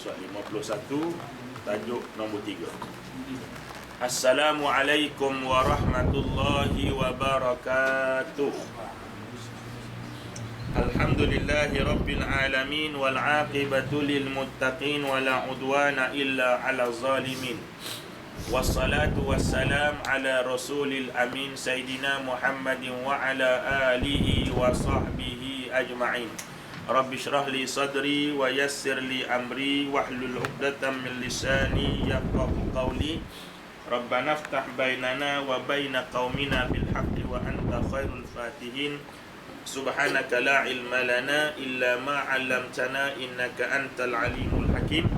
surat 51, tajuk nombor 3. Assalamualaikum warahmatullahi wabarakatuh. Alhamdulillahi rabbil alamin wal aqibatu lil muttaqin wala udwana illa 'alal zalimin. Wassalatu wassalam ala rasulil amin Sayyidina Muhammadin wa ala alihi wa sahbihi ajma'in. Rabbi syrah li sadri wa yassir li amri wahlul 'uqdatam min lisani yafqahu qawli. Rabbana iftah bainana wa baina qaumina bil haqqi wa anta khairul fatihin. Subhanaka la ilma lana illa ma 'allamtana innaka antal alimul hakim.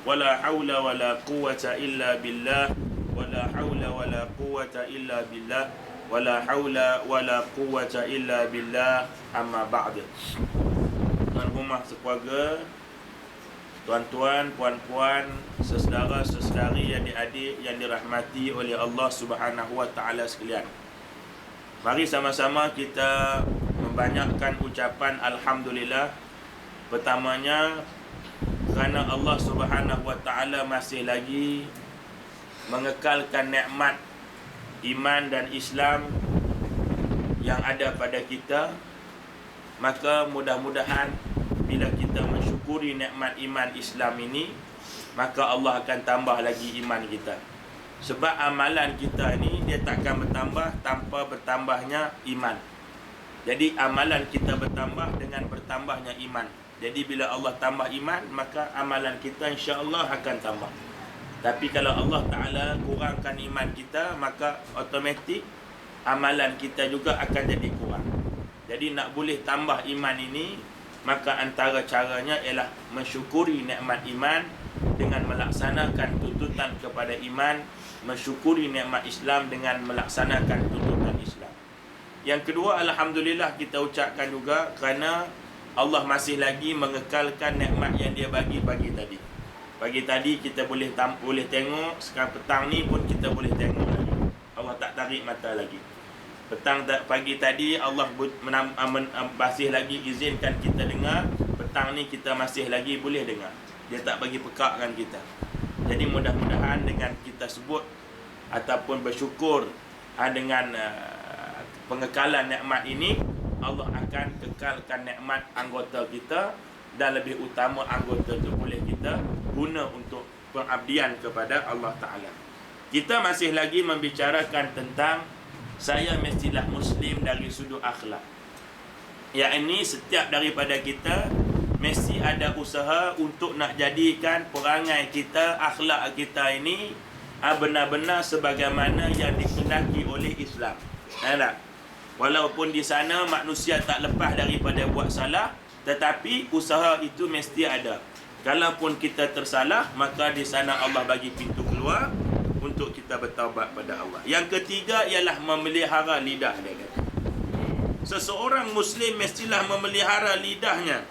Wala haula wala quwwata illa billah. Wala haula wala quwwata illa billah. Wala haula wala quwwata illa billah. Amma ba'd. Tuan rumah sekeluarga, tuan-tuan, puan-puan, saudara-saudari yang adik yang dirahmati oleh Allah Subhanahu wa taala sekalian. Mari sama-sama kita membanyakkan ucapan alhamdulillah. Pertamanya kerana Allah Subhanahu wa taala masih lagi mengekalkan nikmat iman dan Islam yang ada pada kita. Maka mudah-mudahan bila kita mensyukuri nikmat iman Islam ini, maka Allah akan tambah lagi iman kita. Sebab amalan kita ni dia takkan bertambah tanpa bertambahnya iman. Jadi amalan kita bertambah dengan bertambahnya iman. Jadi bila Allah tambah iman, maka amalan kita insya-Allah akan tambah. Tapi kalau Allah Ta'ala kurangkan iman kita, maka automatik amalan kita juga akan jadi kurang. Jadi nak boleh tambah iman ini, maka antara caranya ialah mensyukuri nikmat iman dengan melaksanakan tuntutan kepada iman, mensyukuri nikmat Islam dengan melaksanakan tuntutan Islam. Yang kedua, alhamdulillah kita ucapkan juga kerana Allah masih lagi mengekalkan nikmat yang dia bagi pagi tadi. Pagi tadi kita boleh tengok, sekarang petang ni pun kita boleh tengok lagi. Allah tak tarik mata lagi. Pagi tadi Allah masih lagi izinkan kita dengar, petang ni kita masih lagi boleh dengar. Dia tak bagi pekakkan kita. Jadi mudah-mudahan dengan kita sebut ataupun bersyukur dengan pengekalan nikmat ini, Allah akan kekalkan nikmat anggota kita, dan lebih utama anggota itu boleh kita guna untuk pengabdian kepada Allah Ta'ala. Kita masih lagi membicarakan tentang saya mestilah Muslim dari sudut akhlak. Yang ini setiap daripada kita mesti ada usaha untuk nak jadikan perangai kita, akhlak kita ini benar-benar sebagaimana yang dikehendaki oleh Islam. Tak? Walaupun di sana manusia tak lepas daripada buat salah, tetapi usaha itu mesti ada. Kalaupun kita tersalah, maka di sana Allah bagi pintu keluar untuk kita bertaubat pada Allah. Yang ketiga ialah memelihara lidah dia kata. Seseorang Muslim mestilah memelihara lidahnya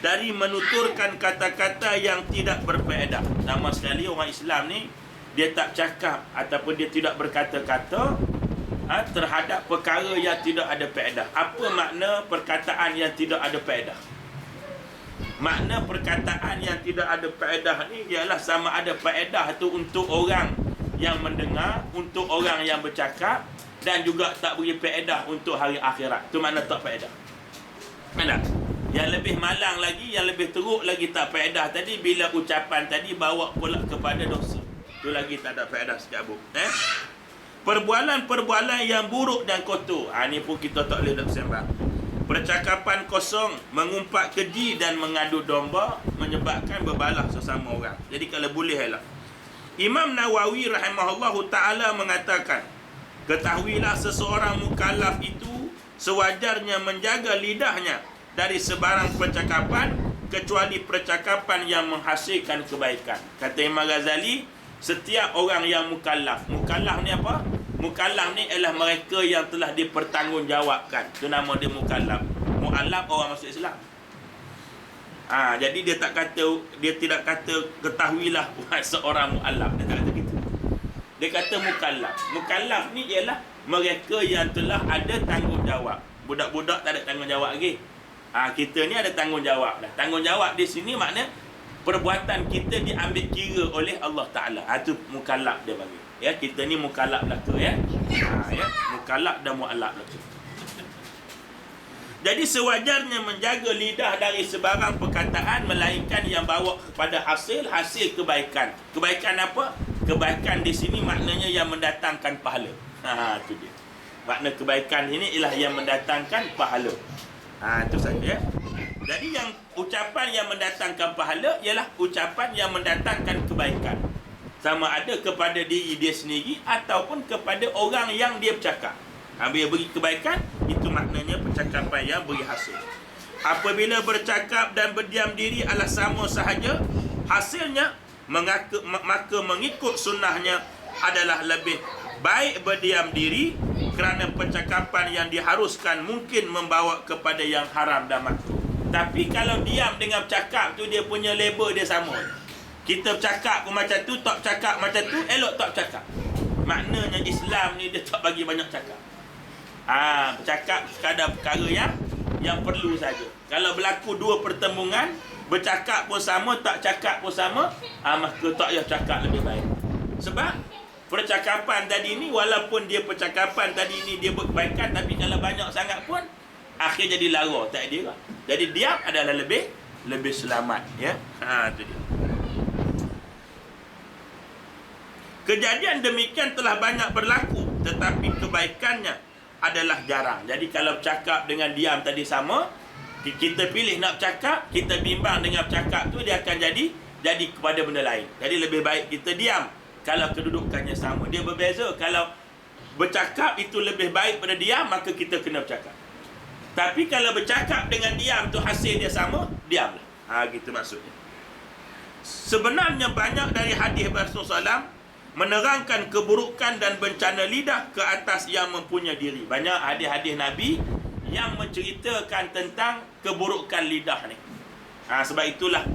dari menuturkan kata-kata yang tidak berfaedah. Sama sekali orang Islam ni, dia tak cakap ataupun dia tidak berkata-kata terhadap perkara yang tidak ada faedah. Apa makna perkataan yang tidak ada faedah? Makna perkataan yang tidak ada faedah ni ialah sama ada faedah tu untuk orang yang mendengar, untuk orang yang bercakap, dan juga tak beri faedah untuk hari akhirat. Tu makna tak faedah. Mana? Yang lebih malang lagi, yang lebih teruk lagi tak faedah tadi, bila ucapan tadi bawa pula kepada dosa. Tu lagi tak ada faedah sekabut. Perbualan-perbualan yang buruk dan kotor. Ni pun kita tak boleh nak sembang. Percakapan kosong, mengumpat keji dan mengadu domba menyebabkan berbalah sesama orang. Jadi kalau boleh lah. Imam Nawawi rahimahullahu ta'ala mengatakan, ketahuilah seseorang mukallaf itu sewajarnya menjaga lidahnya dari sebarang percakapan kecuali percakapan yang menghasilkan kebaikan. Kata Imam Ghazali, setiap orang yang mukallaf. Mukallaf ni apa? Mukallaf ni ialah mereka yang telah dipertanggungjawabkan. Itu nama dia mukallaf. Mu'allaf orang masuk Islam. Jadi dia tidak kata ketahuilah seorang mu'allaf. Dia tak kata gitu. Dia kata mukallaf. Mukallaf ni ialah mereka yang telah ada tanggungjawab. Budak-budak tak ada tanggungjawab lagi. Kita ni ada tanggungjawab dah. Tanggungjawab di sini makna perbuatan kita diambil kira oleh Allah Ta'ala. Itu mukallaf dia bagi. Ya, kita ni mukallaf belaka ya. Ya, mukallaf dan mu'allaf belaka. Jadi sewajarnya menjaga lidah dari sebarang perkataan melainkan yang bawa kepada hasil kebaikan. Kebaikan apa? Kebaikan di sini maknanya yang mendatangkan pahala. Itu dia. Makna kebaikan ini ialah yang mendatangkan pahala. Itu saja ya. Jadi yang ucapan yang mendatangkan pahala ialah ucapan yang mendatangkan kebaikan. Sama ada kepada diri dia sendiri ataupun kepada orang yang dia bercakap. Bila beri kebaikan, itu maknanya percakapan yang beri hasil. Apabila bercakap dan berdiam diri adalah sama sahaja, hasilnya maka mengikut sunnahnya adalah lebih baik berdiam diri kerana percakapan yang diharuskan mungkin membawa kepada yang haram dan makruh. Tapi kalau diam dengan bercakap tu, dia punya label dia sama. Kita bercakap pun macam tu, tak bercakap macam tu, elok tak bercakap. Maknanya Islam ni dia tak bagi banyak cakap. Bercakap sekadar perkara yang perlu saja. Kalau berlaku dua pertembungan, bercakap pun sama, tak cakap pun sama, maka tak payah cakap lebih baik. Sebab percakapan tadi ni, walaupun dia percakapan tadi ni dia berkebaikan, tapi kalau banyak sangat pun akhir jadi lara, tak ada. Jadi diam adalah lebih selamat ya. Itu dia. Kejadian demikian telah banyak berlaku, tetapi kebaikannya adalah jarang. Jadi kalau bercakap dengan diam tadi sama, kita pilih nak bercakap, kita bimbang dengan bercakap tu, dia akan jadi kepada benda lain. Jadi lebih baik kita diam kalau kedudukannya sama. Dia berbeza. Kalau bercakap itu lebih baik pada diam, maka kita kena bercakap. Tapi kalau bercakap dengan diam tu hasil dia sama, diamlah. Gitu maksudnya. Sebenarnya banyak dari hadis Rasulullah SAW menerangkan keburukan dan bencana lidah ke atas yang mempunyai diri. Banyak hadis-hadis Nabi yang menceritakan tentang keburukan lidah ni. Sebab itulah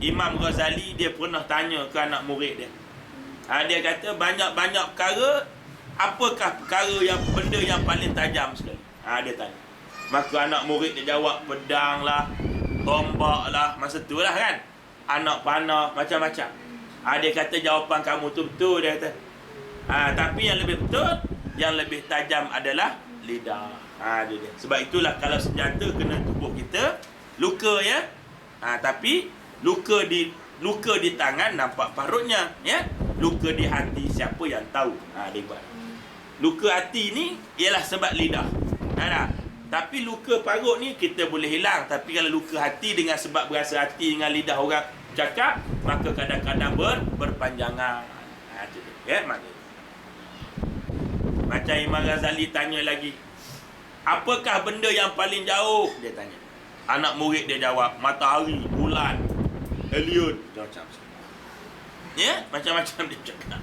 Imam Ghazali dia pernah tanya ke anak murid dia. Dia kata banyak-banyak perkara, apakah perkara yang benda yang paling tajam sekali? Dia tanya. Maka anak murid dia jawab, pedang lah, tombak lah, masa tu lah kan. Anak panah, macam-macam. Dia kata jawapan kamu tu betul, dia kata. Tapi yang lebih betul, yang lebih tajam adalah lidah. Dia. Sebab itulah kalau senjata kena tubuh kita, luka ya. Tapi luka di tangan nampak parutnya ya. Luka di hati siapa yang tahu. Dia buat. Luka hati ni ialah sebab lidah. Tapi luka parut ni kita boleh hilang. Tapi kalau luka hati dengan sebab berasa hati dengan lidah orang cakap, maka kadang-kadang berpanjangan. Ya, maknanya. Macam Imam Ghazali tanya lagi, apakah benda yang paling jauh? Dia tanya. Anak murid dia jawab, matahari, bulan, alien, macam-macam. Ya, macam-macam dia cakap.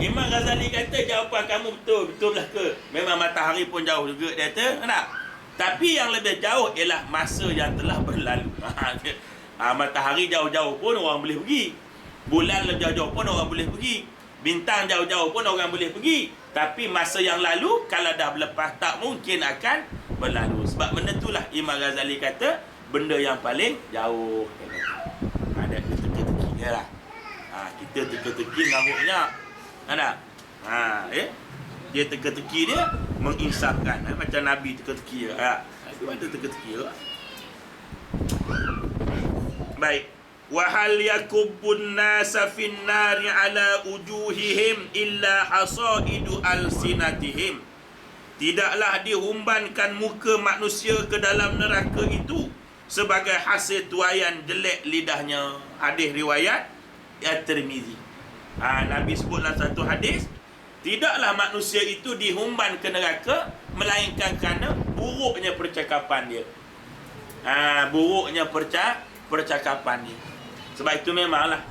Imam Ghazali kata jawapan kamu betul lah ke? Memang matahari pun jauh juga, dia kata, tak? Tapi yang lebih jauh ialah masa yang telah berlalu. Matahari jauh-jauh pun orang boleh pergi. Bulan jauh-jauh pun orang boleh pergi. Bintang jauh-jauh pun orang boleh pergi. Tapi masa yang lalu, kalau dah berlepas, tak mungkin akan berlalu. Sebab benda itulah Imam Ghazali kata, benda yang paling jauh. Ada teka-teki dia lah. Kita teka-teki ngamuknya. Ada? Dia teka-teki dia menginsafkan. Macam Nabi teka-teki dia. Itu ada teka-teki dia. Baik. Wa hal yakubbun nasa fin nari ala ujuhihim illa hasaidu alsinatihim. Tidaklah dihumbankan muka manusia ke dalam neraka itu sebagai hasil tuaian jelek lidahnya. Hadis riwayat At-Tirmizi. Nabi sebutlah satu hadis, tidaklah manusia itu dihumban ke neraka melainkan kerana buruknya percakapan dia. Buruknya percakapan dia. Sebab itu memanglah.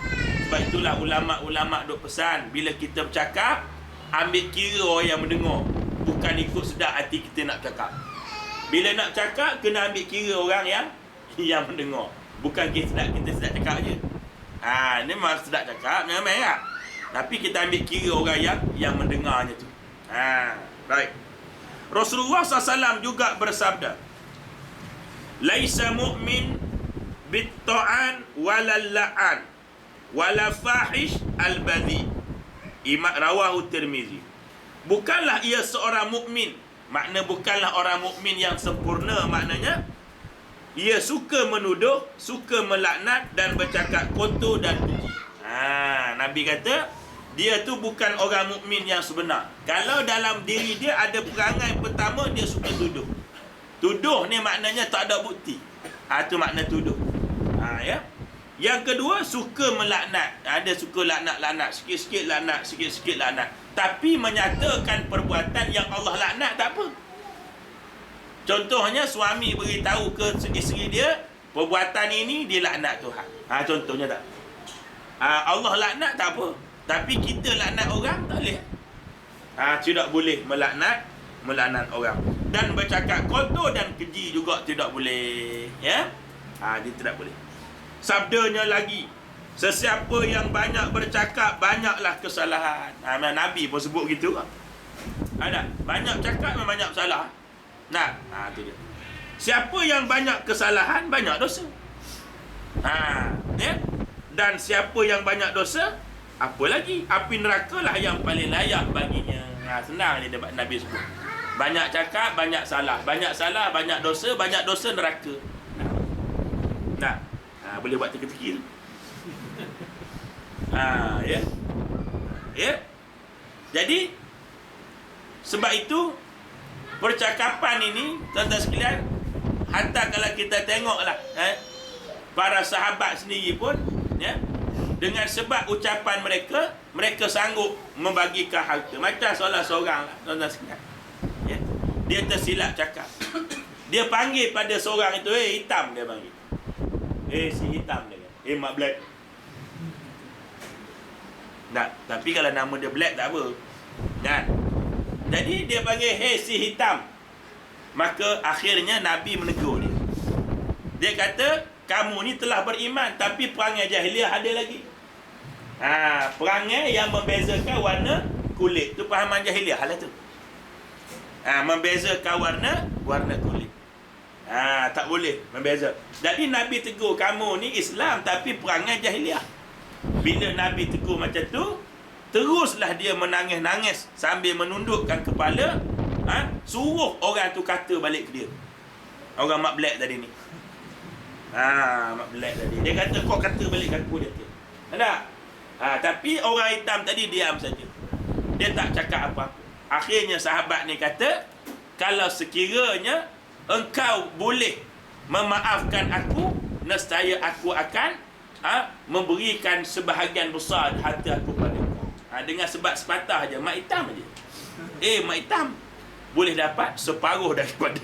Sebab itulah ulama' duk pesan, bila kita bercakap, ambil kira orang yang mendengar, bukan ikut sedap hati kita nak cakap. Bila nak cakap, kena ambil kira orang yang mendengar, bukan kita sedap cakap je. Ni memang sedap cakap, memang tak? Tapi kita ambil kira orang yang mendengarnya tu. Baik. Rasulullah SAW juga bersabda, laisa mu'min bit-ta'an wala la'an wala fahish al-badhi. Imam rawahu Tirmizi. Bukanlah ia seorang mukmin. Makna bukanlah orang mukmin yang sempurna, maknanya ia suka menuduh, suka melaknat dan bercakap kotor dan keji. Nabi kata dia tu bukan orang mukmin yang sebenar. Kalau dalam diri dia ada perangai pertama, dia suka tuduh. Tuduh ni maknanya tak ada bukti. Tu makna tuduh. Ya. Yang kedua, suka melaknat. Ada suka laknat-laknat, sikit-sikit laknat, sikit-sikit laknat. Tapi menyatakan perbuatan yang Allah laknat tak apa. Contohnya suami beritahu ke isteri dia, perbuatan ini dia laknat Tuhan. Contohnya tak. Allah laknat tak apa. Tapi kita laknat orang tak boleh. Tidak boleh melaknat orang. Dan bercakap kotor dan keji juga tidak boleh. Ya. Dia tidak boleh. Sabdanya lagi, sesiapa yang banyak bercakap, banyaklah kesalahan. Nabi pun sebut gitu. Ada banyak cakap, banyak salah. Tu dia. Siapa yang banyak kesalahan, banyak dosa. Ya. Dan siapa yang banyak dosa, apa lagi? Api neraka lah yang paling layak baginya. Senang ni Nabi sebut. Banyak cakap, banyak salah. Banyak salah, banyak dosa neraka. Boleh buat teka-teki tu. Ya. Jadi sebab itu percakapan ini, tuan-tuan sekalian, hatta kalau kita tengoklah para sahabat sendiri pun, ya, dengan sebab ucapan mereka sanggup membagikan harta. Macam salah seorang lah, tuan-tuan sekalian, ya, dia tersilap cakap. Dia panggil pada seorang itu, hitam, dia panggil. Si hitam dia kan. Mak Black. Tapi kalau nama dia Black tak apa. Kan? Jadi dia panggil, si hitam. Maka akhirnya Nabi menegur dia. Dia kata, kamu ni telah beriman, tapi perangai jahiliah ada lagi. Perangai yang membezakan warna kulit. Tu pahaman jahiliah lah tu. Membezakan warna kulit. Tak boleh membeza. Jadi Nabi tegur, kamu ni Islam tapi perangai jahiliah. Bila Nabi tegur macam tu, teruslah dia menangis-nangis sambil menundukkan kepala. Suruh orang tu kata balik ke dia. Orang Mak Black tadi ni. Mak Black tadi. Dia kata, kau kata balik aku dia. Tak? Tapi orang hitam tadi diam saja. Dia tak cakap apa-apa. Akhirnya sahabat ni kata, kalau sekiranya engkau boleh memaafkan aku, nescaya aku akan memberikan sebahagian besar harta aku pada kau. Dengan sebab sepatah aja, mak hitam aja. Mak hitam boleh dapat separuh daripada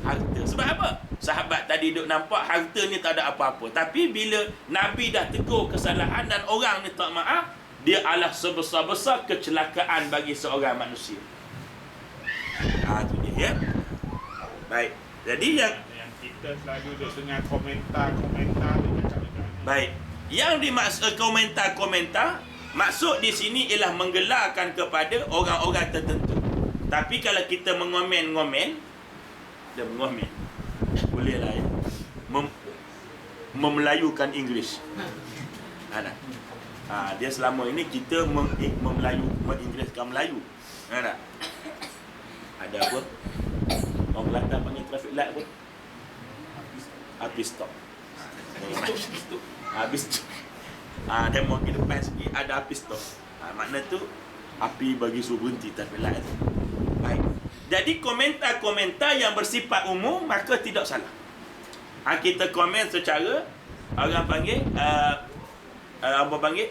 harta. Sebab apa? Sahabat tadi duk nampak harta ni tak ada apa-apa. Tapi bila Nabi dah tegur kesalahan dan orang ni tak maaf, dia adalah sebesar-besar kecelakaan bagi seorang manusia. Tu dia, ya. Baik. Jadi yang kita selalu duduk dengan komentar baik. Yang dimaksud komentar, maksud di sini ialah menggelarkan kepada orang-orang tertentu. Tapi kalau kita mengomen, boleh lah, ya. Memelayukan Inggeris. Dia selama ini kita menginggeriskan Melayu. Ada apa? Orang Kelantan panggil traffic light pun habis stop. Habis stop. Dia mau ke depan sikit ada habis stop. Makna tu api bagi suruh berhenti traffic light tu. Baik. Jadi komentar-komentar yang bersifat umum maka tidak salah. Kita komen secara orang panggil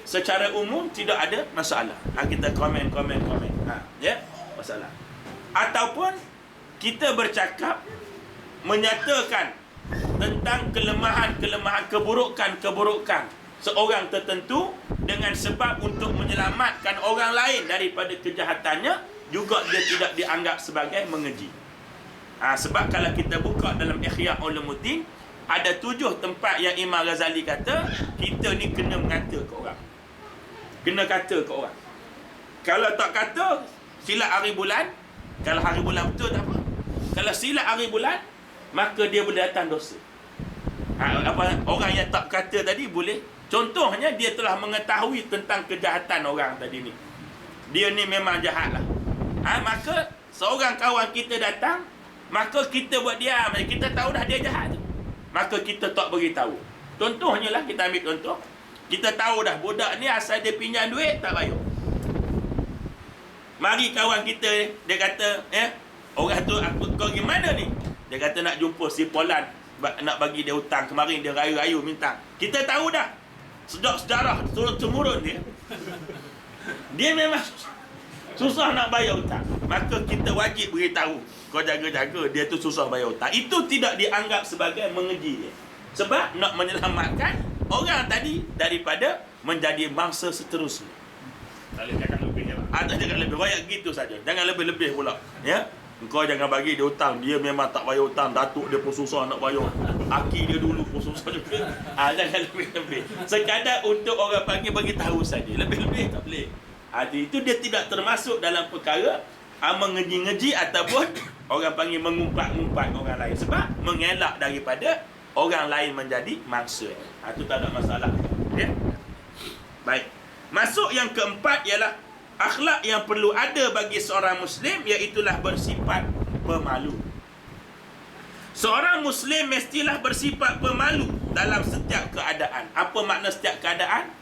secara umum tidak ada masalah. Kita komen. Ya, masalah. Ataupun kita bercakap menyatakan tentang kelemahan-kelemahan, keburukan seorang tertentu dengan sebab untuk menyelamatkan orang lain daripada kejahatannya, juga dia tidak dianggap sebagai mengeji. Sebab kalau kita buka dalam Ihya Ulumuddin, ada 7 tempat yang Imam Ghazali kata kita ni kena mengata ke orang. Kena kata ke orang. Kalau tak kata, silap hari bulan. Kalau hari bulan betul tak apa. Kalau silap hari bulan, maka dia boleh datang dosa. Orang yang tak kata tadi boleh. Contohnya dia telah mengetahui tentang kejahatan orang tadi ni. Dia ni memang jahat lah. Maka seorang kawan kita datang, maka kita buat diam. Kita tahu dah dia jahat tu, maka kita tak beritahu. Contohnya lah, kita ambil contoh. Kita tahu dah budak ni asal dia pinjam duit tak bayar. Mari kawan kita, dia kata, orang tu, kau pergi mana ni? Dia kata nak jumpa si Polan, nak bagi dia hutang. Kemarin dia rayu-rayu minta. Kita tahu dah sejarah turun-temurun dia. Dia memang susah nak bayar hutang. Maka kita wajib beritahu, kau jaga-jaga, dia tu susah bayar hutang. Itu tidak dianggap sebagai mengeji dia, sebab nak menyelamatkan orang tadi daripada menjadi mangsa seterusnya. Tak boleh cakap lebih je lah. Tak cakap lebih, royak gitu saja. Jangan lebih-lebih pula. Ya, kau jangan bagi dia hutang. Dia memang tak bayar hutang. Datuk dia pun susah nak bayar. Aki dia dulu pun susah juga. Jangan lebih-lebih. Sekadar untuk orang panggil bagi tahu saja. Lebih-lebih tak boleh. Itu dia tidak termasuk dalam perkara mengeji-ngeji ataupun orang panggil mengumpat-ngumpat orang lain. Sebab mengelak daripada orang lain menjadi mangsa. Itu tak ada masalah. Ya? Baik. Masuk yang keempat ialah akhlak yang perlu ada bagi seorang Muslim, iaitulah bersifat pemalu. Seorang Muslim mestilah bersifat pemalu dalam setiap keadaan. Apa makna setiap keadaan?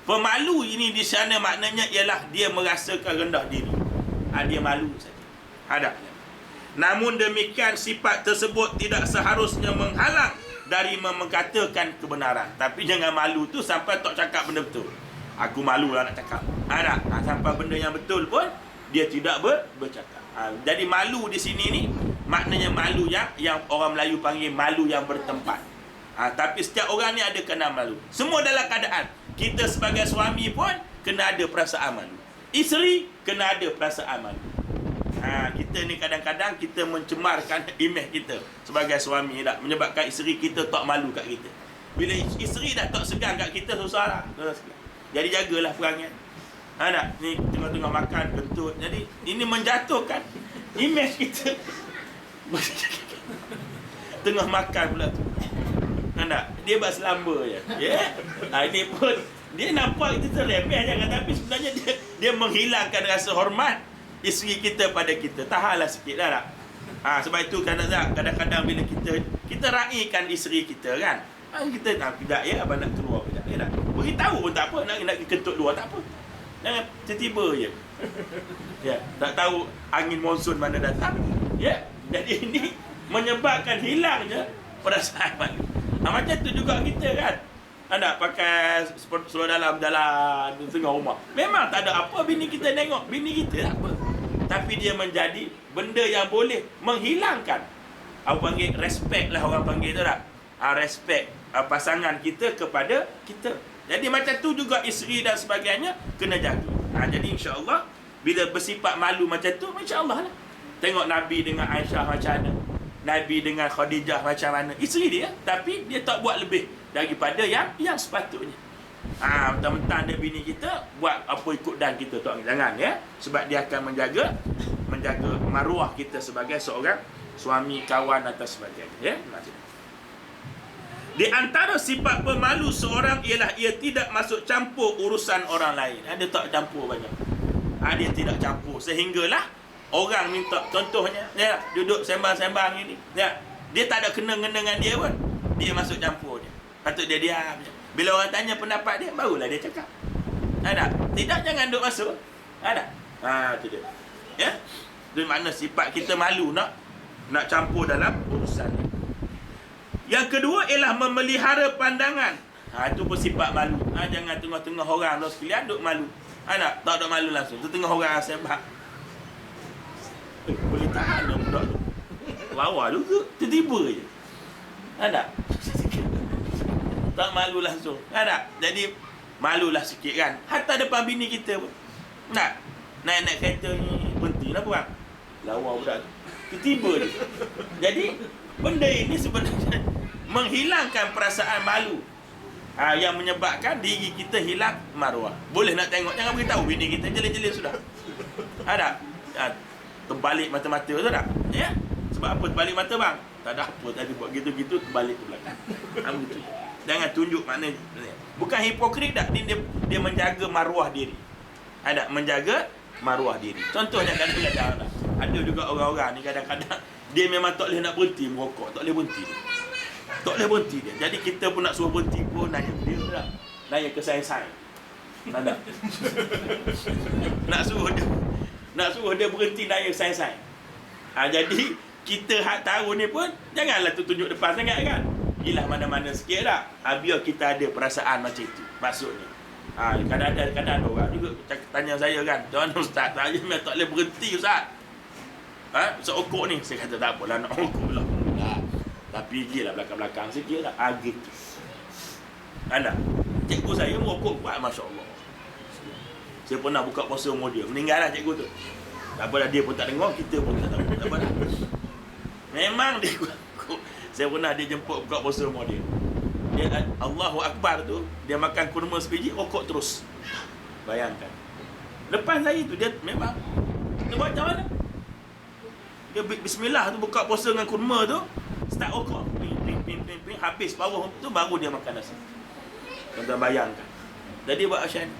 Pemalu ini di sana maknanya ialah dia merasakan rendah diri. Dia malu saja. Ada. Namun demikian, sifat tersebut tidak seharusnya menghalang dari mengatakan kebenaran. Tapi jangan malu tu sampai tak cakap benda betul. Aku malu lah nak cakap. Sampai benda yang betul pun dia tidak bercakap. Jadi malu di sini ni maknanya malu yang orang Melayu panggil malu yang bertempat. Tapi setiap orang ni ada kena malu. Semua dalam keadaan. Kita sebagai suami pun kena ada perasaan malu. Isteri kena ada perasaan malu. Kita ni kadang-kadang kita mencemarkan imej kita sebagai suami tak, menyebabkan isteri kita tak malu kat kita. Bila isteri dah tak segan kat kita, susah lah. Jadi jagalah perangai. Ni tengah-tengah makan kentut. Jadi ini menjatuhkan imej kita. Tengah makan pula tu. Dia buat selamba je. Ini pun dia nampak kita terlebih jangan, tapi sebenarnya dia menghilangkan rasa hormat isteri kita pada kita. Tahanlah sikit dah tak? Sebab itu kadang-kadang bila kita raikan isteri kita kan. Kita tidak abang nak keluar sekejap. Tak. Beritahu pun tak apa, nak kentut luar tak apa. Jangan tiba-tiba je. Tak tahu angin monsun mana datang. Jadi ini menyebabkan hilangnya perasaan malu. Macam tu juga kita kan. Anda pakai seluar dalam jalan di tengah rumah. Memang tak ada apa bini kita tengok. Bini kita tak apa. Tapi dia menjadi benda yang boleh menghilangkan. Panggil respect lah orang panggil tu tak. Respect pasangan kita kepada kita. Jadi macam tu juga isteri dan sebagainya kena jaga. Jadi insya-Allah bila bersifat malu macam tu, insya-Allah lah. Tengok Nabi dengan Aisyah macam mana. Nabi dengan Khadijah macam mana. Isteri dia, tapi dia tak buat lebih daripada yang sepatutnya. Mentang-mentang dia bini kita buat apa ikut dan kita tak, jangan ya. Sebab dia akan menjaga maruah kita sebagai seorang suami, kawan atau sebagainya ya. Di antara sifat pemalu seorang ialah ia tidak masuk campur urusan orang lain. Dia tak campur banyak. Dia tidak campur sehinggalah orang minta, contohnya duduk sembang-sembang ini, dia tak ada kena-kena dengan dia pun, dia masuk campur dia. Patut dia diam je. Bila orang tanya pendapat dia, barulah dia cakap. Tidak, jangan duduk masuk. Itu dia. Itu makna sifat kita malu nak campur dalam urusan. Yang kedua ialah memelihara pandangan. Itu pun sifat malu. Jangan tengah-tengah orang lah sekalian duduk malu. Tak ada malu langsung. Tu tengah orang sembang. Boleh tahan dah budak tu. Lawa juga. Tiba-tiba je. Tak malu langsung. Jadi malulah sikit kan. Hatta depan bini kita pun. Naik kereta ni berhenti lah korang. Lawa budak tu. Tiba-tiba je. Jadi benda ini sebenarnya menghilangkan perasaan malu. Yang menyebabkan diri kita hilang maruah. Boleh nak tengok, jangan beritahu bini kita, jelas-jelas sudah. Terbalik mata-mata tu tak? Sebab apa terbalik mata bang? Tak ada apa tadi buat gitu-gitu balik ke belakang. Gitu. Jangan tunjuk makna. Bukan hipokrit tak, dia menjaga maruah diri. Ada menjaga maruah diri. Contohnya kadang-kadang ada juga orang-orang ni kadang-kadang dia memang tak boleh nak berhenti merokok, tak boleh berhenti dia. Tak boleh berhenti dia. Jadi kita pun nak suruh berhenti pun nanya dia dah. Nanya ke sains-sains. Tak ada. Nak suruh dia berhenti nanya sains-sains. Jadi kita hak tahu ni pun janganlah tu tunjuk depan sangat kan. Gilah mana-mana sikit dah. Biar kita ada perasaan macam itu. Maksudnya. Kadang-kadang ada orang juga tanya saya kan, "Tuan Ustaz, saya memang tak boleh berhenti Ustaz." Ustaz okok ni. Saya kata tak apalah, nak okok lah. Tapi gilah belakang-belakang sikit lah. Gitu. Ada. Cikgu saya merokok kuat, Masya Allah. Saya pernah buka puasa rumah dia. Meninggal lah cikgu tu. Tak apalah, dia pun tak dengar, kita pun tak tahu. Tak apalah. Memang dia merokok. Saya pernah dia jemput buka puasa rumah dia. Dia Allahu Akbar tu, dia makan kurma sebiji, rokok terus. Bayangkan. Lepas saya tu, dia memang, dia buat macam mana? Dia bismillah tu buka puasa dengan kurma tu, start rokok. Ping, habis bawah tu, baru dia makan nasi. Tuan-tuan bayangkan. Jadi buat macam ni.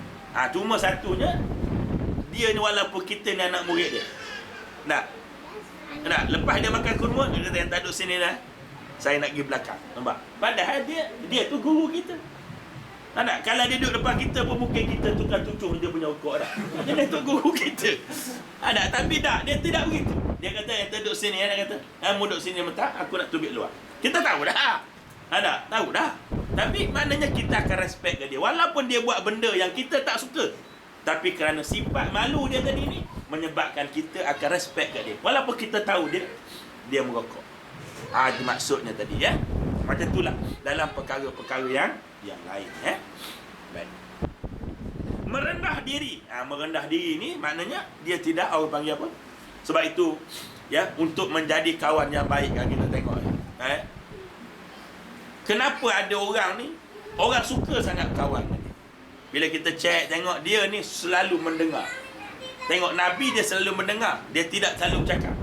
Cuma satunya, dia ni walaupun kita ni anak murid dia. Nak, lepas dia makan kurma, dia kata yang tak duduk sini dah. Saya nak pergi belakang. Nampak? Padahal dia tu guru kita. Tak? Kalau dia duduk depan kita pun mungkin kita tukar cucung dia punya rokok dah. Dia tu guru kita. Tapi tak, dia tidak begitu. Dia kata yang duduk sini, dia kata, "Kamu duduk sini mentah, aku nak tubik luar." Kita tahu dah. Tahu dah. Tapi maknanya kita akan respect ke dia. Walaupun dia buat benda yang kita tak suka. Tapi kerana sifat malu dia tadi ni, menyebabkan kita akan respect ke dia. Walaupun kita tahu dia merokok. Itu maksudnya tadi ya. Macam itulah dalam perkara-perkara yang lain ya. Baik. Merendah diri. Merendah diri ni maknanya dia tidak, orang panggil apa? Sebab itu ya, untuk menjadi kawan yang baik kan kita tengok ya. Kenapa ada orang ni, orang suka sangat kawan ni. Bila kita cek tengok dia ni selalu mendengar. Tengok Nabi dia selalu mendengar, dia tidak selalu bercakap.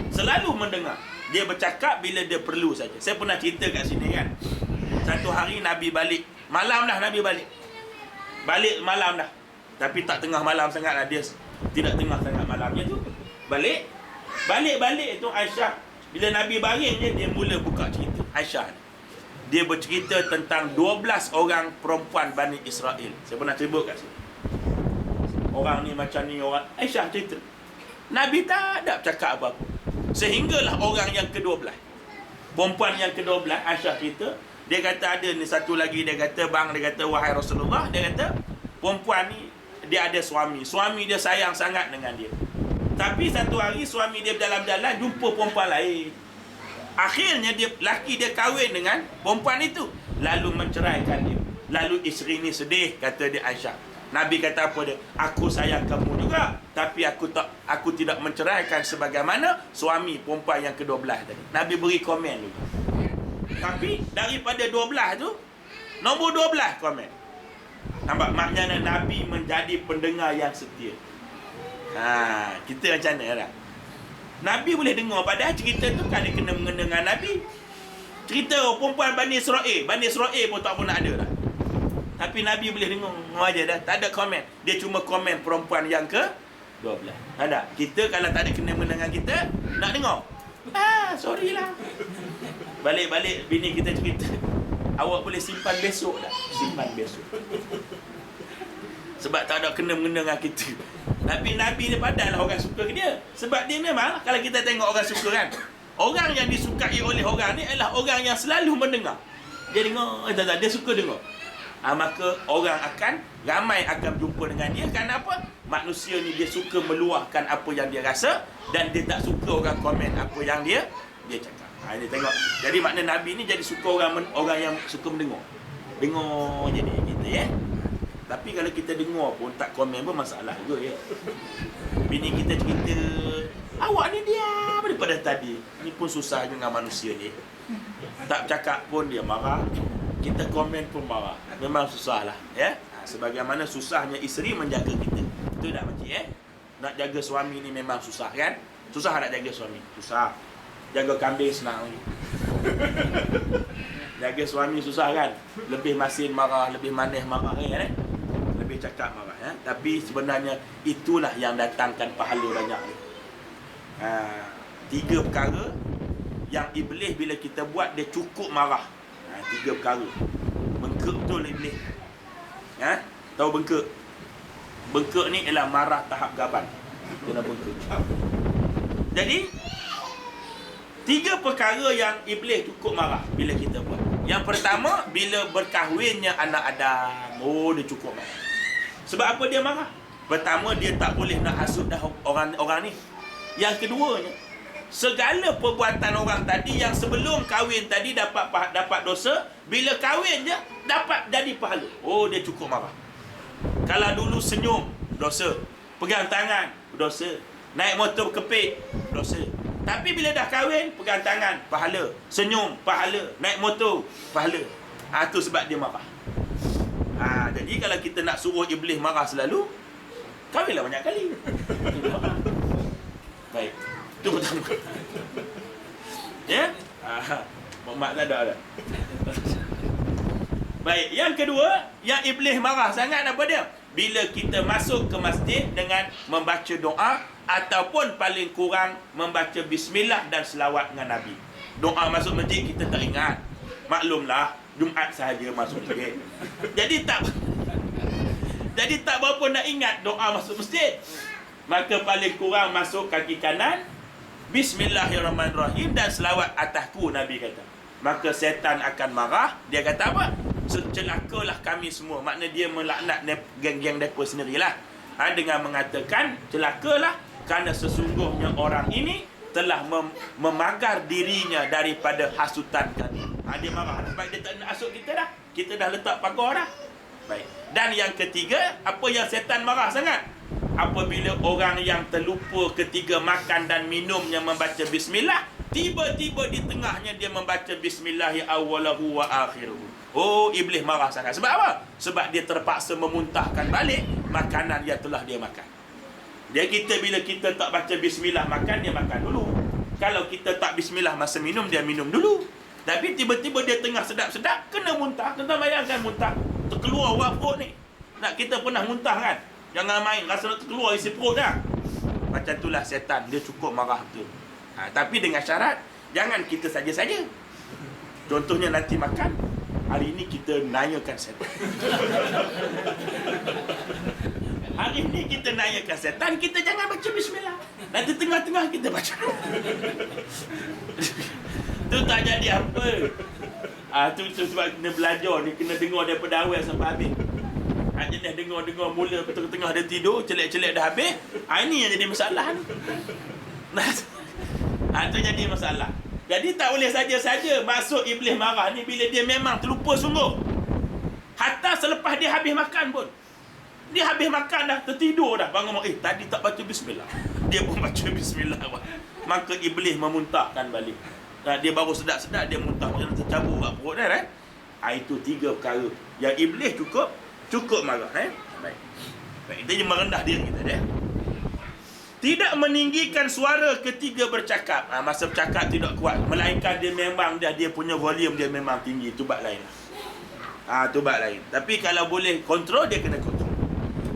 Selalu mendengar. Dia bercakap bila dia perlu saja. Saya pernah cerita kat sini kan. Satu hari Nabi balik. Malam dah Nabi balik. Balik malam dah. Tapi tak tengah malam sangat lah. Dia tidak tengah sangat malamnya tu. Balik tu Aisyah. Bila Nabi baring dia mula buka cerita. Aisyah ni. Dia bercerita tentang 12 orang perempuan Bani Israel. Saya pernah sebut kat sini. Orang ni macam ni orang. Aisyah cerita. Nabi tak ada bercakap apa-apa. Sehinggalah orang yang ke-12. Perempuan yang ke-12, Aisyah cerita, dia kata ada ni satu lagi, dia kata, "Wahai Rasulullah," dia kata, "perempuan ni dia ada suami. Suami dia sayang sangat dengan dia. Tapi satu hari suami dia berjalan-jalan jumpa perempuan lain. Akhirnya laki dia kahwin dengan perempuan itu, lalu menceraikan dia. Lalu isteri ni sedih," kata dia Aisyah. Nabi kata apa dia? "Aku sayang kamu juga, tapi aku tidak menceraikan sebagaimana suami perempuan yang ke-12 tadi." Nabi beri komen dulu. Tapi daripada 12 tu, nombor 12 komen. Nampak maknanya Nabi menjadi pendengar yang setia. Kita macam mana lah? Nabi boleh dengar, padahal cerita tu kan dia kena mengena dengan Nabi. Cerita perempuan Bani Israel pun tak pernah ada lah. Tapi Nabi boleh dengar aja dah, tak ada komen. Dia cuma komen perempuan yang ke-12. Ada. Kita kalau tak ada kena mendengar kita, nak dengar. Sorry lah. Balik-balik bini kita cerita, "Awak boleh simpan besok dah." Simpan besok. Sebab tak ada kena mendengar kita. Tapi Nabi ni padahal orang suka ke dia. Sebab dia memang, kalau kita tengok orang suka kan, orang yang disukai oleh orang ni adalah orang yang selalu mendengar. Dia dengar, dia suka dengar. Maka orang ramai akan berjumpa dengan dia. Kenapa? Manusia ni dia suka meluahkan apa yang dia rasa, dan dia tak suka orang komen apa yang dia cakap. Dia tengok. Jadi makna Nabi ni jadi suka orang yang suka mendengar. Dengar jadi kita ya. Tapi kalau kita dengar pun tak komen pun masalah juga ya. Bini kita cerita, "Awak ni diam daripada tadi." Ni pun susah dengan manusia ni. Tak bercakap pun dia marah. Kita komen pun marah. Memang susah lah ya. Sebagaimana susahnya isteri menjaga kita. Itu dah makcik ya. Nak jaga suami ni memang susah kan? Susah nak jaga suami? Susah. Jaga kambing senang lagi. Jaga suami susah kan? Lebih masin marah, lebih manis marah kan? Lebih cakap marah ya. Tapi sebenarnya itulah yang datangkan pahala banyak. 3 perkara yang iblis bila kita buat dia cukup marah. 3 perkara. Bengkak betul iblis. Tahu bengkak? Bengkak ni ialah marah tahap gaban. Kena bengkak. Jadi 3 perkara yang iblis cukup marah bila kita buat. Yang pertama, bila berkahwinnya anak Adam. Oh, dia cukup marah. Sebab apa dia marah? Pertama, dia tak boleh nak hasut dah orang ni. Yang keduanya, segala perbuatan orang tadi yang sebelum kahwin tadi dapat dosa, bila kahwin je dapat jadi pahala. Oh, dia cukup marah. Kalau dulu senyum, dosa. Pegang tangan, dosa. Naik motor berkepit, dosa. Tapi bila dah kahwin, pegang tangan, pahala. Senyum, pahala. Naik motor, pahala. Tu sebab dia marah. Jadi kalau kita nak suruh iblis marah selalu, kahwinlah banyak kali. Baik. Itu pertama. Ya? Mak tak ada dah. Baik, yang kedua, yang iblis marah sangat apa dia? Bila kita masuk ke masjid dengan membaca doa ataupun paling kurang membaca bismillah dan selawat dengan Nabi. Doa masuk masjid kita tak ingat. Maklumlah, Jumaat sahaja masuk masjid. Jadi tak berapa nak ingat doa masuk masjid. Maka paling kurang masuk kaki kanan, Bismillahirrahmanirrahim dan selawat atasku, Nabi kata. Maka setan akan marah. Dia kata apa? Celakalah kami semua. Maknanya dia melaknat geng-geng mereka sendirilah. Dengan mengatakan celakalah kerana sesungguhnya orang ini telah memagar dirinya daripada hasutan kami. Dia marah sebab dia tak nak hasut kita dah. Kita dah letak pagar dah. Baik. Dan yang ketiga, apa yang setan marah sangat? Apabila orang yang terlupa ketika makan dan minumnya membaca bismillah, tiba-tiba di tengahnya dia membaca bismillah ya awwalahu wa akhiruhu. Oh, iblis marah sangat. Sebab apa? Sebab dia terpaksa memuntahkan balik makanan yang telah dia makan. Kita bila kita tak baca bismillah makan, dia makan dulu. Kalau kita tak bismillah masa minum, dia minum dulu. Tapi tiba-tiba dia tengah sedap-sedap kena muntah. Kita bayangkan muntah terkeluar buat perut ni. Kita pernah muntah kan? Jangan main, rasa nak terkeluar isi perut dah. Macam itulah setan, dia cukup marah betul. Tapi dengan syarat, jangan kita saja-saja. Contohnya nanti makan, hari ini kita nayakan setan. Hari ini kita nayakan setan, kita jangan baca bismillah. Nanti tengah-tengah kita baca. Tu tak jadi apa. Tu sebab kena belajar ni, kena dengar daripada awal sampai habis. Jenis dengar-dengar mula tengah dia tidur, celek-celek dah habis. Ini yang jadi masalah ni. Itu jadi masalah. Jadi tak boleh saja-saja masuk iblis marah ni bila dia memang terlupa sungguh. Hatta selepas dia habis makan pun. Dia habis makan dah, tertidur dah. Bangun, tadi tak baca bismillah. Dia pun baca bismillah. Maka iblis memuntahkan balik. Dia baru sedap-sedap, dia muntah. Macam tercabur kat perut dia. Itu 3 perkara yang iblis cukup marah. Baik. Dia merendah diri kita dia. Tidak meninggikan suara ketika bercakap. Masa bercakap tidak kuat, melainkan dia memang dia punya volume dia memang tinggi. Itu bab lain. Itu bab lain. Tapi kalau boleh kontrol, dia kena kontrol.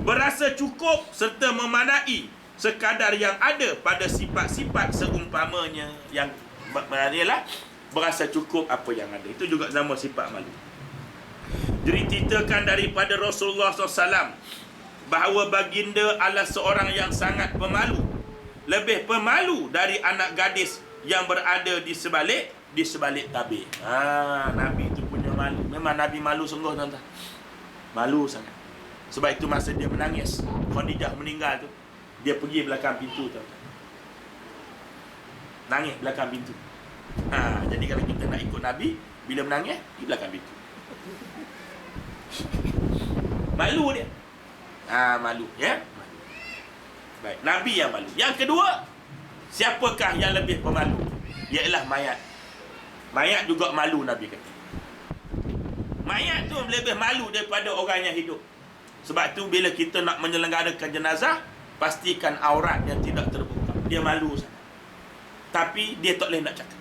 Berasa cukup serta memadai sekadar yang ada pada sifat-sifat seumpamanya yang ialah berasa cukup apa yang ada. Itu juga nama sifat malu. Diceritakan daripada Rasulullah SAW bahawa baginda adalah seorang yang sangat pemalu, lebih pemalu dari anak gadis yang berada di sebalik tabir. Nabi itu punya malu. Memang Nabi malu sungguh, tuan-tuan. Malu sangat. Sebab itu masa dia menangis, Khadijah meninggal tu, dia pergi belakang pintu, tuan-tuan. Nangis belakang pintu. Jadi kalau kita nak ikut Nabi, bila menangis, di belakang pintu. Malu dia. Malu, ya. Baik, Nabi yang malu. Yang kedua, siapakah yang lebih pemalu? Ialah mayat. Mayat juga malu, Nabi kata. Mayat tu lebih malu daripada orang yang hidup. Sebab tu bila kita nak menyelenggarakan jenazah, pastikan aurat yang tidak terbuka. Dia malu sangat. tapi dia tak boleh nak cakap.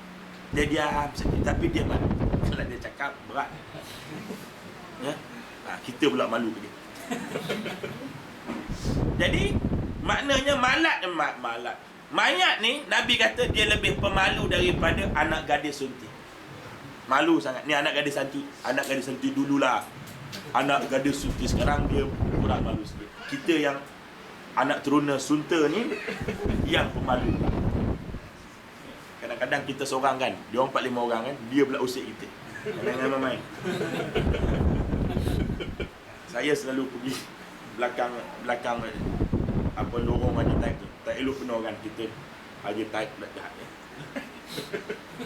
Dia diam saja, tapi dia malu. Kalau dia cakap, berat. Ya? Kita pula malu ke dia. Jadi, maknanya malat. Mayat ni, Nabi kata dia lebih pemalu daripada anak gadis sunti. Malu sangat. Ni anak gadis sunti dululah. Anak gadis sunti sekarang dia kurang malu sikit. Kita yang anak teruna sunta ni yang pemalu. Kadang-kadang kita seorang kan, dia orang 4-5 orang kan, dia pula usik kita. Jangan main. Saya selalu pergi belakang apa lorong haji type tu. Tak elok penuh kan kita haji type pula jahat ya.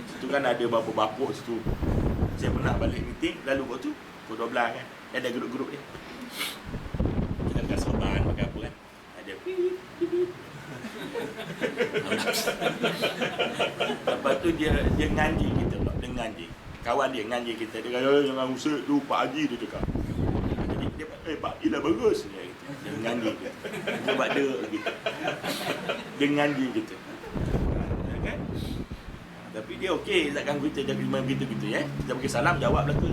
Situ kan ada bapa-bapa situ. Saya pernah balik meeting lalu waktu pukul 12 kan. Ada grup-grup dia. Kita akan sorban pakai apa kan. Ada pip. Lepas tu dia nganji kita pula. Dia nganji. Kawan dia nganji kita. Dia kata, jangan usik tu Pak Haji dia cakap. Jadi dia Pak Haji dah bagus. Dia nganji kita. Dia buat dia gitu. Dia nganji kita. Kan? Tapi dia okey. Tak ganggu kita. Dia terima gitu-gitu ya. Kita bagi salam, jawab lah tu.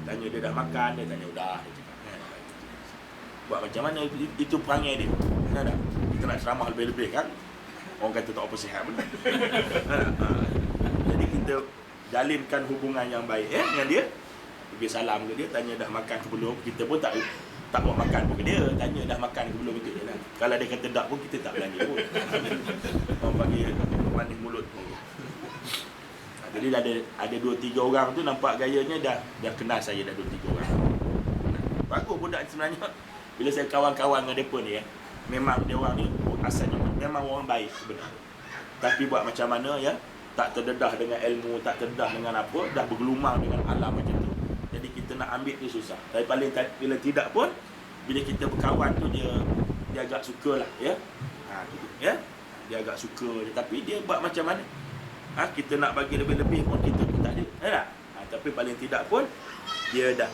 Tanya dia dah makan. Dia tanya dah. Dia cakap. Buat macam mana itu perangai dia. Kenapa tak? Kita nak ceramah lebih-lebih kan. Orang kata tak apa sihat pun. Jadi kita jalinkan hubungan yang baik dengan dia. Pergi salam ke dia, tanya dah makan ke belum. Kita pun tak buat makan pun ke dia. Tanya dah makan ke belum, itu je lah. Kalau dia kata tak pun, kita tak belanja pun. Orang panggil manis mulut pun. Jadi ada 2-3 orang tu nampak gayanya dah kenal saya dah 2-3 orang. Bagus budak sebenarnya. Bila saya kawan-kawan dengan mereka ni memang dia orang ni asalnya memang orang baik sebenarnya. Tapi buat macam mana ya, tak terdedah dengan ilmu, tak terdedah dengan apa, dah bergelumang dengan alam macam tu. Jadi kita nak ambil tu susah. Tapi paling bila tidak pun, bila kita berkawan tu dia agak sukalah ya. Gitu, ya. Dia agak suka, tapi dia buat macam mana? Kita nak bagi lebih-lebih pun kita pun tak ada. Ya. Tapi paling tidak pun dia dah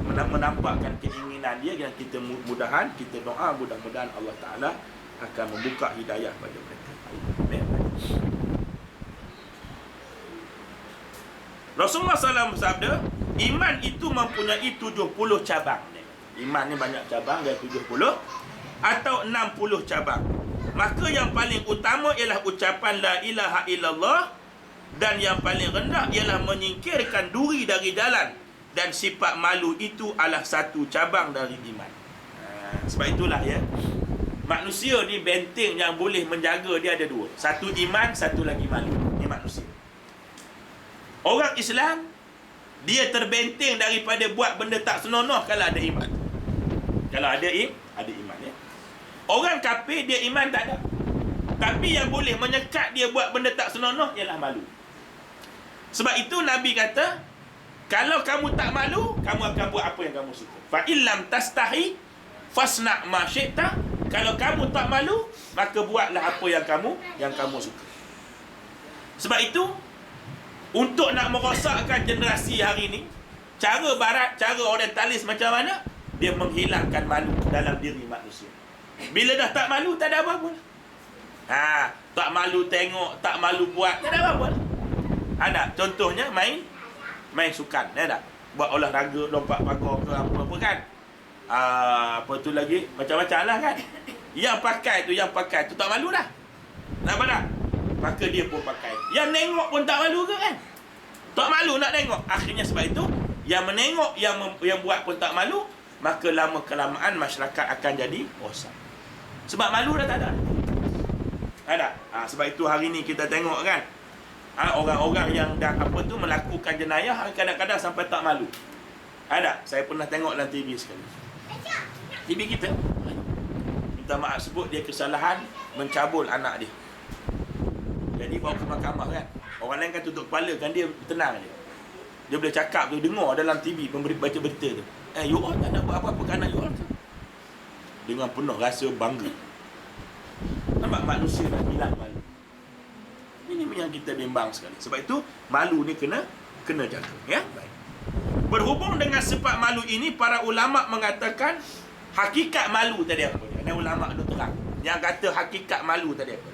menampakkan keinginan dia yang kita mudahan, kita doa mudah-mudahan Allah Ta'ala akan membuka hidayah pada mereka. Rasulullah SAW bersabda, iman itu mempunyai 70 cabang. Iman ni banyak cabang, dia 70 atau 60 cabang. Maka yang paling utama ialah ucapan la ilaha illallah, dan yang paling rendah ialah menyingkirkan duri dari jalan. Dan sifat malu itu adalah satu cabang dari iman. Sebab itulah ya, manusia ni benteng yang boleh menjaga dia ada 2. Satu iman, satu lagi malu. Ini manusia. Orang Islam, dia terbenteng daripada buat benda tak senonoh kalau ada iman. Kalau ada iman ya. Orang kafir dia iman tak ada. Tapi yang boleh menyekat dia buat benda tak senonoh ialah malu. Sebab itu Nabi kata, kalau kamu tak malu, kamu akan buat apa yang kamu suka. Fa illam tastahi fasna' ma syi'ta. Kalau kamu tak malu, maka buatlah apa yang kamu suka. Sebab itu, untuk nak merosakkan generasi hari ini, cara barat, cara orientalis macam mana? Dia menghilangkan malu dalam diri manusia. Bila dah tak malu, tak ada apa-apa. Tak malu tengok, tak malu buat, tak ada apa-apa. Ada contohnya main sukan, tak? Buat olahraga, lompat pagar ke apa-apa kan. Apa tu lagi, macam-macam lah kan. Yang pakai tu tak malu dah. Nampak tak? Maka dia pun pakai. Yang nengok pun tak malu ke kan? Tak malu nak tengok. Akhirnya sebab itu, yang menengok, yang buat pun tak malu, maka lama-kelamaan masyarakat akan jadi rosak. Sebab malu dah tak ada. Ada. Sebab itu hari ni kita tengok kan, orang-orang yang dah melakukan jenayah kadang-kadang sampai tak malu. Ada. Saya pernah tengok dalam TV sekali. TV kita minta maaf, sebut dia kesalahan mencabul anak dia. Jadi bawa ke mahkamah kan. Orang lain kan tutup kepala kan, dia tenang je. Dia boleh cakap tu, dengar dalam TV pemberi baca berita tu. You all tak nak buat apa-apa ke anak you all tu. Dengan penuh rasa bangga. Nampak manusia dah hilang malu. Ini yang kita bimbang sekali. Sebab itu malu ni kena jaga ya. Baik. Berhubung dengan sifat malu ini, para ulama mengatakan hakikat malu tadi apa dia? Ada ulama tu terang. yang kata hakikat malu tadi apa?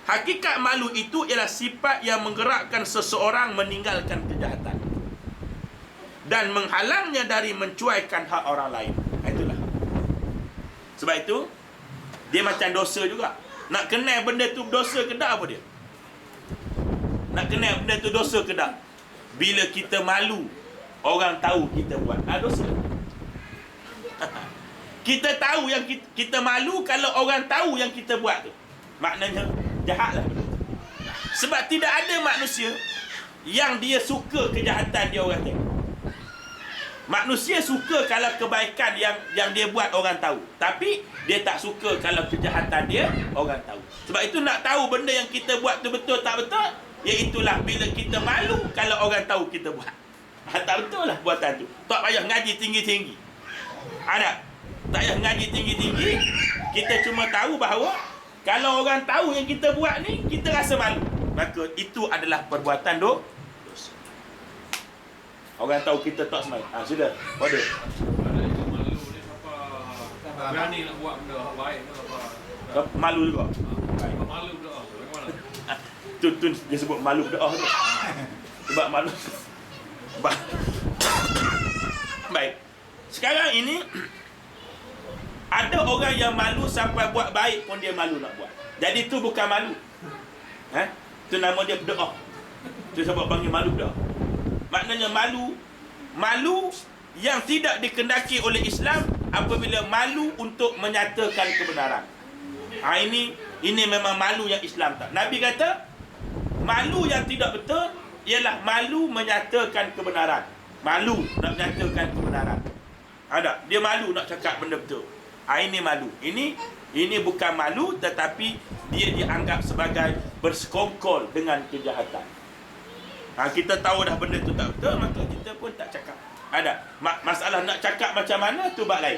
Hakikat malu itu ialah sifat yang menggerakkan seseorang meninggalkan kejahatan dan menghalangnya dari mencuaikan hak orang lain. Itulah. Sebab itu dia macam dosa juga. Nak kenal benda tu dosa ke tak apa dia? Nak kenal benda tu dosa ke tak? Bila kita malu, orang tahu kita buat. Dosa. Kita tahu yang kita malu kalau orang tahu yang kita buat tu. Maknanya jahatlah benda tu. Sebab tidak ada manusia yang dia suka kejahatan dia orang tengok. Manusia suka kalau kebaikan yang dia buat orang tahu. Tapi dia tak suka kalau kejahatan dia orang tahu. Sebab itu nak tahu benda yang kita buat tu betul tak betul, iaitulah bila kita malu kalau orang tahu kita buat. Tak betul lah buatan tu. Tak payah ngaji tinggi-tinggi. Ada? Tak payah ngaji tinggi-tinggi. Kita cuma tahu bahawa kalau orang tahu yang kita buat ni, kita rasa malu. Maka itu adalah perbuatan dosa. Orang tahu kita tak semai. Sudah. Order. Ada itu malu ni siapa berani nak buat benda baik ke apa? Malu juga. Baik. Malu dah. Bagaimana? Tu dia sebut malu doa tu. Sebab malu. Baik. Sekarang ini ada orang yang malu sampai buat baik pun dia malu nak buat. Jadi tu bukan malu. Tu nama dia doa. Tu sebab panggil malu doa. Maknanya malu yang tidak dikendaki oleh Islam apabila malu untuk menyatakan kebenaran. Ini memang malu yang Islam tak. Nabi kata malu yang tidak betul ialah malu menyatakan kebenaran. Malu nak menyatakan kebenaran. Ada, dia malu nak cakap benda betul. Ini malu. Ini bukan malu tetapi dia dianggap sebagai bersekongkol dengan kejahatan. Kita tahu dah benda tu tak betul, maka kita pun tak cakap. Ada. Masalah nak cakap macam mana tu bab lain.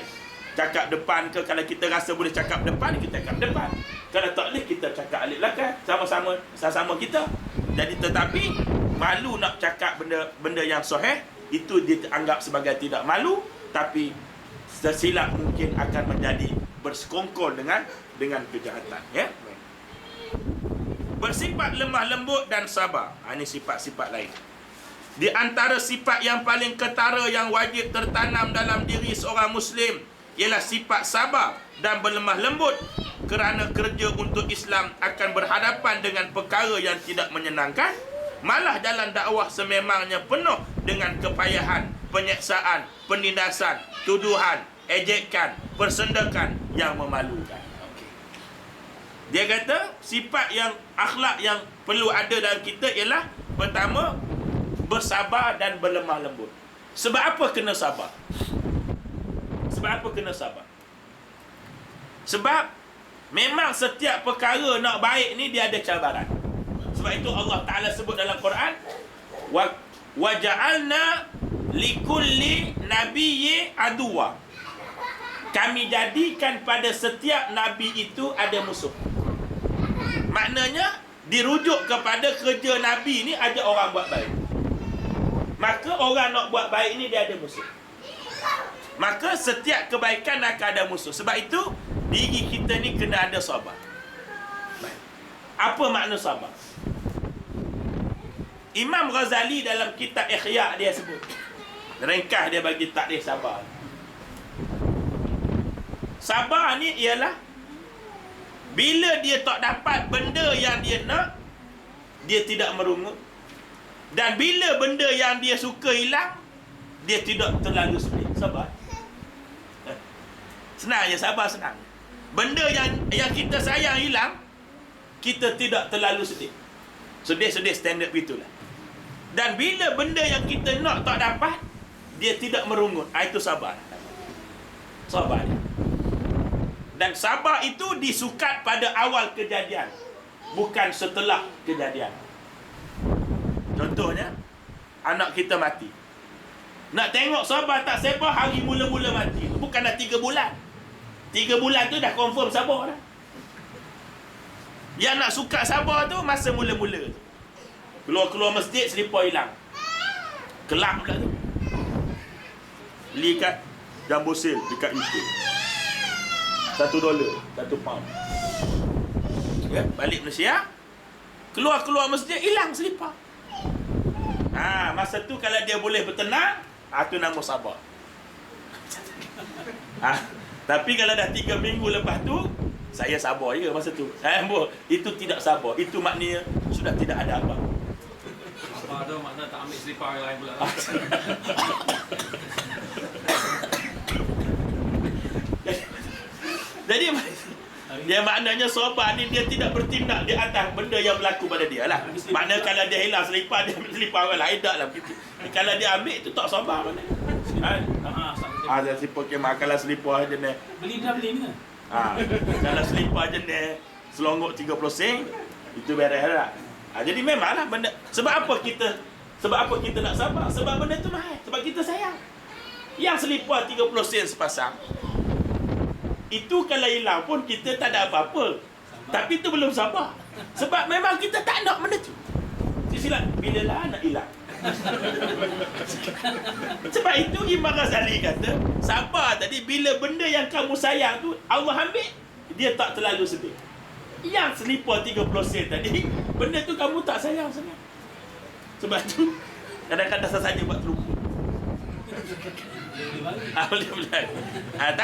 Cakap depan ke, kalau kita rasa boleh cakap depan, kita cakap depan. Kalau tak boleh, kita cakap alik belakang. Sama-sama kita. Jadi tetapi malu nak cakap benda yang sahih, itu dianggap sebagai tidak malu, tapi tersilap mungkin akan menjadi bersekongkol dengan kejahatan. Ya. Bersifat lemah lembut dan sabar. Ini sifat-sifat lain. Di antara sifat yang paling ketara yang wajib tertanam dalam diri seorang Muslim ialah sifat sabar dan berlemah lembut, kerana kerja untuk Islam akan berhadapan dengan perkara yang tidak menyenangkan. Malah jalan dakwah sememangnya penuh dengan kepayahan, penyeksaan, penindasan, tuduhan, ejekan, persendakan yang memalukan. Dia kata sifat yang akhlak yang perlu ada dalam kita ialah pertama, bersabar dan berlemah lembut. Sebab apa kena sabar? Sebab apa kena sabar? Sebab memang setiap perkara nak baik ni dia ada cabaran. Sebab itu Allah Ta'ala sebut dalam Quran, wa ja'alna likulli nabiyyi aduwa. Kami jadikan pada setiap nabi itu ada musuh. Maknanya dirujuk kepada kerja nabi ni ada orang buat baik. Maka orang nak buat baik ni dia ada musuh. Maka setiap kebaikan akan ada musuh. Sebab itu diri kita ni kena ada sabar. Baik. Apa makna sabar? Imam Ghazali dalam kitab Ikhya dia sebut, ringkas dia bagi takrif sabar. Sabar ni ialah bila dia tak dapat benda yang dia nak, dia tidak merungut. Dan bila benda yang dia suka hilang, dia tidak terlalu sedih. Sabar. Senang je, sabar senang. Benda yang kita sayang hilang, kita tidak terlalu sedih. Sedih-sedih standard begitulah. Dan bila benda yang kita nak tak dapat, dia tidak merungut. Itu sabar. Sabar. Dan sabar itu disukat pada awal kejadian, bukan setelah kejadian. Contohnya, anak kita mati. Nak tengok sabar tak sabar hari mula-mula mati. Bukan dah 3 bulan. 3 bulan tu dah confirm sabar dah. Yang nak sukat sabar tu masa mula-mula tu. Keluar-keluar masjid, selipar hilang. Kelak pula tu. Beli kat Jumbo Sale dekat UK. $1, £1. Ya, balik Malaysia. Keluar masjid, hilang selipar. Masa tu kalau dia boleh bertenang, tu nama sabar. Tapi kalau dah 3 minggu lepas tu, saya sabar je masa tu. Itu tidak sabar. Itu maknanya sudah tidak ada apa. Apa tu makna tak ambil selipar yang lain pula. Jadi dia maknanya sabar ni dia tidak bertindak di atas benda yang berlaku pada dia lah. Maknanya kalau dia hilang selipar, dia ambil selipar orang lain, tak lah begitu. Kalau dia ambil tu tak sabar mana. Ada selipar kemak, kalau selipar je ni. Beli ni. Kalau selipar je ni selonggok 30 sen, itu beres lah. Jadi memanglah benda. Sebab apa kita nak sabar? Sebab benda tu mahal. Sebab kita sayang. Yang selipar 30 sen sepasang, itu kalau hilang pun kita tak ada apa-apa. Tapi itu belum sabar. Sebab memang kita tak nak benda tu. Silap, bila lah nak hilang. Sebab itu Imam Ghazali kata, sabar tadi, bila benda yang kamu sayang tu Allah ambil, dia tak terlalu sedih. Yang selipar 30 sen tadi, benda tu kamu tak sayang sangat. Sebab tu kadang-kadang saja buat terlupa. Boleh.